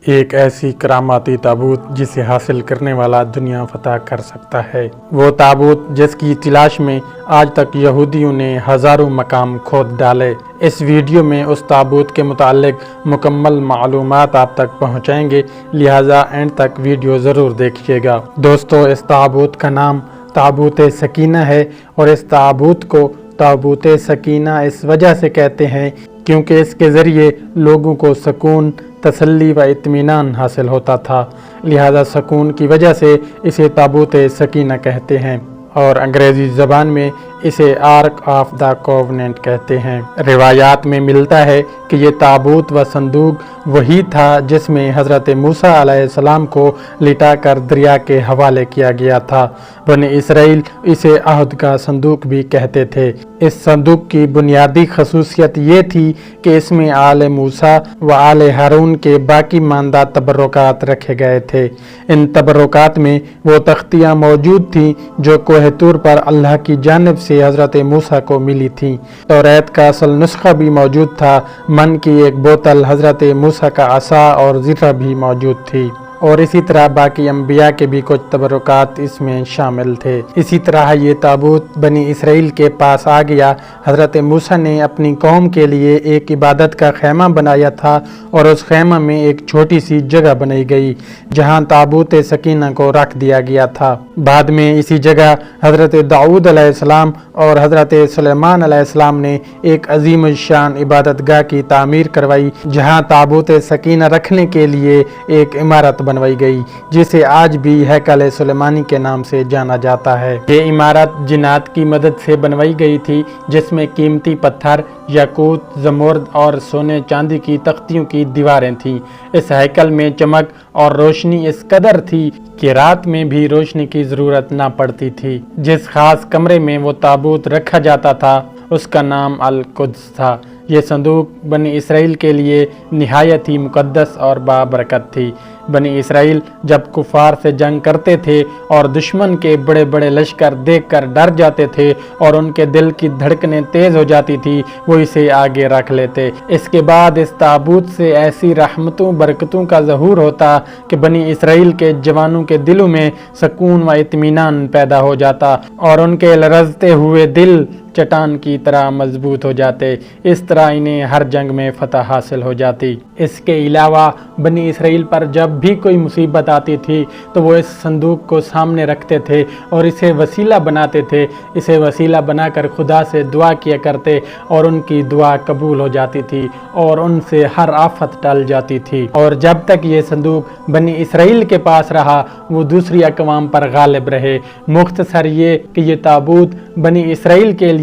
ایک ایسی کراماتی تابوت جسے حاصل کرنے والا دنیا فتح کر سکتا ہے۔ وہ تابوت جس کی تلاش میں آج تک یہودیوں نے ہزاروں مقام کھود ڈالے۔ اس ویڈیو میں اس تابوت کے متعلق مکمل معلومات آپ تک پہنچائیں گے، لہٰذا اینڈ تک ویڈیو ضرور دیکھیے گا۔ دوستو، اس تابوت کا نام تابوت سکینہ ہے، اور اس تابوت کو تابوت سکینہ اس وجہ سے کہتے ہیں کیونکہ اس کے ذریعے لوگوں کو سکون، تسلی و اطمینان حاصل ہوتا تھا، لہذا سکون کی وجہ سے اسے تابوت سکینہ کہتے ہیں، اور انگریزی زبان میں اسے آرک آف دا کووننٹ کہتے ہیں۔ روایات میں ملتا ہے کہ یہ تابوت و صندوق وہی تھا جس میں حضرت موسیٰ علیہ السلام کو لٹا کر دریا کے حوالے کیا گیا تھا۔ بنی اسرائیل اسے عہد کا صندوق بھی کہتے تھے۔ اس صندوق کی بنیادی خصوصیت یہ تھی کہ اس میں آل موسیٰ و آل ہارون کے باقی ماندہ تبرکات رکھے گئے تھے۔ ان تبرکات میں وہ تختیاں موجود تھیں جو کوہ طور پر اللہ کی جانب سے حضرت موسیٰ کو ملی تھیں۔ توریت کا اصل نسخہ بھی موجود تھا، من کی ایک بوتل، حضرت موسیٰ کا عصا اور زرہ بھی موجود تھی، اور اسی طرح باقی انبیاء کے بھی کچھ تبرکات اس میں شامل تھے۔ اسی طرح یہ تابوت بنی اسرائیل کے پاس آ گیا۔ حضرت موسیٰ نے اپنی قوم کے لیے ایک عبادت کا خیمہ بنایا تھا، اور اس خیمہ میں ایک چھوٹی سی جگہ بنائی گئی جہاں تابوت سکینہ کو رکھ دیا گیا تھا۔ بعد میں اسی جگہ حضرت داؤد علیہ السلام اور حضرت سلیمان علیہ السلام نے ایک عظیم الشان عبادت گاہ کی تعمیر کروائی، جہاں تابوت سکینہ رکھنے کے لیے ایک عمارت بنوائی گئی جسے آج بھی ہیکل سلیمانی کے نام سے جانا جاتا ہے۔ یہ عمارت جنات کی مدد سے بنوائی گئی تھی، جس میں قیمتی پتھر، یاقوت، زمرد اور سونے چاندی کی تختیوں کی دیواریں تھیں۔ اس ہیکل میں چمک اور روشنی اس قدر تھی کہ رات میں بھی روشنی کی ضرورت نہ پڑتی تھی۔ جس خاص کمرے میں وہ تابوت رکھا جاتا تھا اس کا نام القدس تھا۔ یہ صندوق بنی اسرائیل کے لیے نہایت ہی مقدس اور بابرکت تھی۔ بنی اسرائیل جب کفار سے جنگ کرتے تھے اور دشمن کے بڑے بڑے لشکر دیکھ کر ڈر جاتے تھے اور ان کے دل کی دھڑکنیں تیز ہو جاتی تھی، وہ اسے آگے رکھ لیتے۔ اس کے بعد اس تابوت سے ایسی رحمتوں برکتوں کا ظہور ہوتا کہ بنی اسرائیل کے جوانوں کے دلوں میں سکون و اطمینان پیدا ہو جاتا، اور ان کے لرزتے ہوئے دل چٹان کی طرح مضبوط ہو جاتے۔ اس طرح انہیں ہر جنگ میں فتح حاصل ہو جاتی۔ اس کے علاوہ بنی اسرائیل پر جب بھی کوئی مصیبت آتی تھی تو وہ اس صندوق کو سامنے رکھتے تھے اور اسے وسیلہ بناتے تھے۔ اسے وسیلہ بنا کر خدا سے دعا کیا کرتے، اور ان کی دعا قبول ہو جاتی تھی اور ان سے ہر آفت ٹل جاتی تھی۔ اور جب تک یہ صندوق بنی اسرائیل کے پاس رہا، وہ دوسری اقوام پر غالب رہے۔ مختصر یہ کہ یہ تابوت بنی اسرائیل کے لیے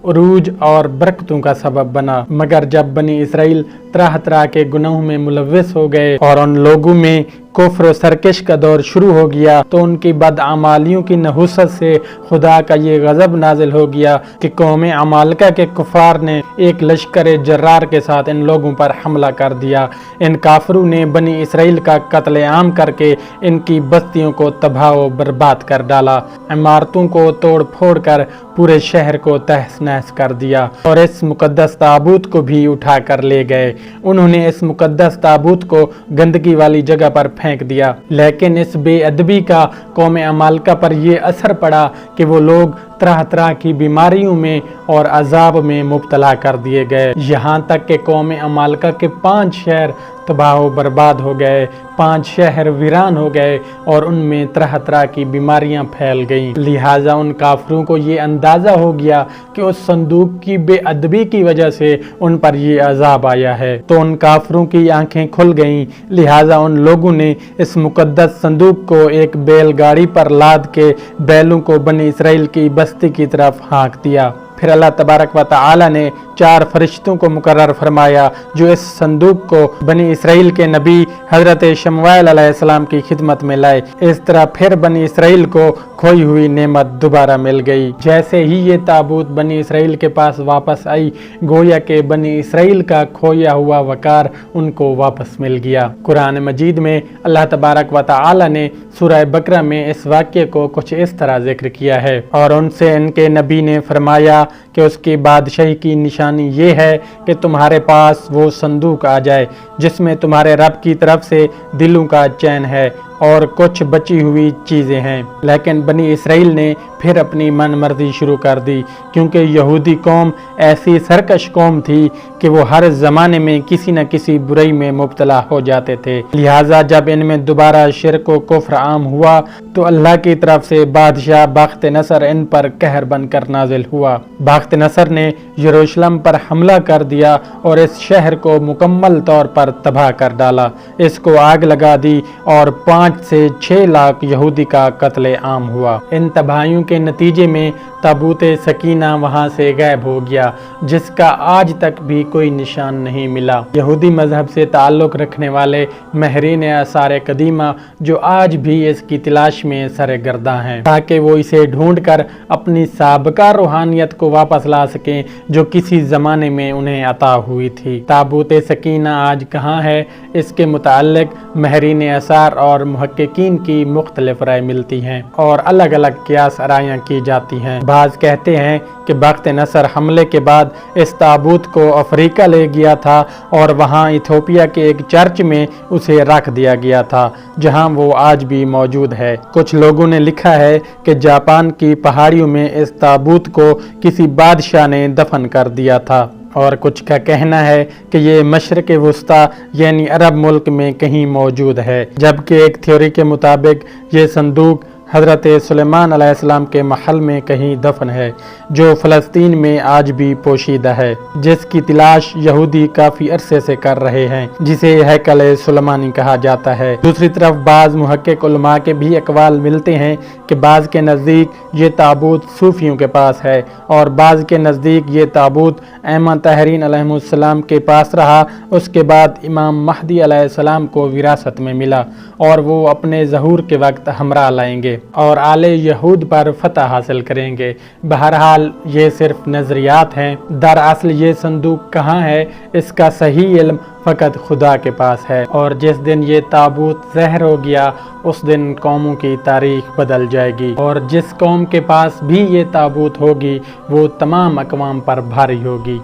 عروج اور برکتوں کا سبب بنا، مگر جب بنی اسرائیل طرح طرح کے گناہوں میں ملوث ہو گئے اور ان لوگوں میں کفر و سرکش کا دور شروع ہو گیا، تو ان کی بدعمالیوں کی نحوست سے خدا کا یہ غضب نازل ہو گیا کہ قوم عمالقہ کے کفار نے ایک لشکر جرار کے ساتھ ان لوگوں پر حملہ کر دیا۔ ان کافروں نے بنی اسرائیل کا قتل عام کر کے ان کی بستیوں کو تباہ و برباد کر ڈالا، عمارتوں کو توڑ پھوڑ کر پورے شہر کو تہس نہس کر دیا، اور اس مقدس تابوت کو بھی اٹھا کر لے گئے۔ انہوں نے اس مقدس تابوت کو گندگی والی جگہ پر پھینک دیا، لیکن اس بے ادبی کا قوم عمالقہ پر یہ اثر پڑا کہ وہ لوگ طرح طرح کی بیماریوں میں اور عذاب میں مبتلا کر دیے گئے، یہاں تک کہ قوم عمالقہ کے 5 شہر تباہ و برباد ہو گئے، 5 شہر ویران ہو گئے، اور ان میں طرح طرح کی بیماریاں پھیل گئیں۔ لہٰذا ان کافروں کو یہ اندازہ ہو گیا کہ اس صندوق کی بے ادبی کی وجہ سے ان پر یہ عذاب آیا ہے، تو ان کافروں کی آنکھیں کھل گئیں۔ لہٰذا ان لوگوں نے اس مقدس صندوق کو ایک بیل گاڑی پر لاد کے بیلوں کو بنی اسرائیل کی بستی کی طرف ہانک دیا۔ پھر اللہ تبارک و تعالی نے 4 فرشتوں کو مقرر فرمایا جو اس صندوق کو بنی اسرائیل کے نبی حضرت شموئیل علیہ السلام کی خدمت میں لائے۔ اس طرح پھر بنی اسرائیل کو کھوئی ہوئی نعمت دوبارہ مل گئی۔ جیسے ہی یہ تابوت بنی اسرائیل کے پاس واپس آئی، گویا کہ بنی اسرائیل کا کھویا ہوا وقار ان کو واپس مل گیا۔ قرآن مجید میں اللہ تبارک و تعالی نے سورہ بقرہ میں اس واقعے کو کچھ اس طرح ذکر کیا ہے، اور ان سے ان کے نبی نے فرمایا کہ اس کی بادشاہی کی نشانی نشانی یہ ہے کہ تمہارے پاس وہ صندوق آ جائے جس میں تمہارے رب کی طرف سے دلوں کا چین ہے اور کچھ بچی ہوئی چیزیں ہیں۔ لیکن بنی اسرائیل نے پھر اپنی من مرضی شروع کر دی، کیونکہ یہودی قوم ایسی سرکش قوم تھی کہ وہ ہر زمانے میں کسی نہ کسی برائی میں مبتلا ہو جاتے تھے۔ لہٰذا جب ان میں دوبارہ شرک و کفر عام ہوا تو اللہ کی طرف سے بادشاہ بخت نصر ان پر قہر بن کر نازل ہوا۔ بخت نصر نے یروشلم پر حملہ کر دیا اور اس شہر کو مکمل طور پر تباہ کر ڈالا، اس کو آگ لگا دی اور 5 سے 6 لاکھ یہودی کا قتل عام ہوا۔ ان تباہیوں کے نتیجے میں تابوت سکینہ وہاں سے غائب ہو گیا، جس کا آج تک بھی کوئی نشان نہیں ملا۔ یہودی مذہب سے تعلق رکھنے والے ماہرین آثار قدیمہ جو آج بھی اس کی تلاش میں سرگرداں ہیں تاکہ وہ اسے ڈھونڈ کر اپنی سابقہ روحانیت کو واپس لا سکیں جو کسی زمانے میں انہیں عطا ہوئی تھی۔ تابوت سکینہ آج کہاں ہے، اس کے متعلق ماہرین آثار اور محققین کی مختلف رائے ملتی ہیں اور الگ الگ قیاس آرائیاں کی جاتی ہیں۔ بعض کہتے ہیں کہ بخت نصر حملے کے بعد اس تابوت کو افریقہ لے گیا تھا اور وہاں ایتھوپیا کے ایک چرچ میں اسے رکھ دیا گیا تھا جہاں وہ آج بھی موجود ہے۔ کچھ لوگوں نے لکھا ہے کہ جاپان کی پہاڑیوں میں اس تابوت کو کسی بادشاہ نے دفن کر دیا تھا، اور کچھ کا کہنا ہے کہ یہ مشرق وسطی یعنی عرب ملک میں کہیں موجود ہے، جبکہ ایک تھیوری کے مطابق یہ صندوق حضرت سلیمان علیہ السلام کے محل میں کہیں دفن ہے جو فلسطین میں آج بھی پوشیدہ ہے، جس کی تلاش یہودی کافی عرصے سے کر رہے ہیں، جسے ہیکل سلیمانی کہا جاتا ہے۔ دوسری طرف بعض محقق علماء کے بھی اقوال ملتے ہیں کہ بعض کے نزدیک یہ تابوت صوفیوں کے پاس ہے اور بعض کے نزدیک یہ تابوت ائمہ طاہرین علیہ السلام کے پاس رہا، اس کے بعد امام مہدی علیہ السلام کو وراثت میں ملا اور وہ اپنے ظہور کے وقت ہمراہ لائیں گے اور آل یہود پر فتح حاصل کریں گے۔ بہرحال یہ صرف نظریات ہیں، دراصل یہ صندوق کہاں ہے اس کا صحیح علم فقط خدا کے پاس ہے، اور جس دن یہ تابوت ظاہر ہو گیا اس دن قوموں کی تاریخ بدل جائے گی، اور جس قوم کے پاس بھی یہ تابوت ہوگی وہ تمام اقوام پر بھاری ہوگی۔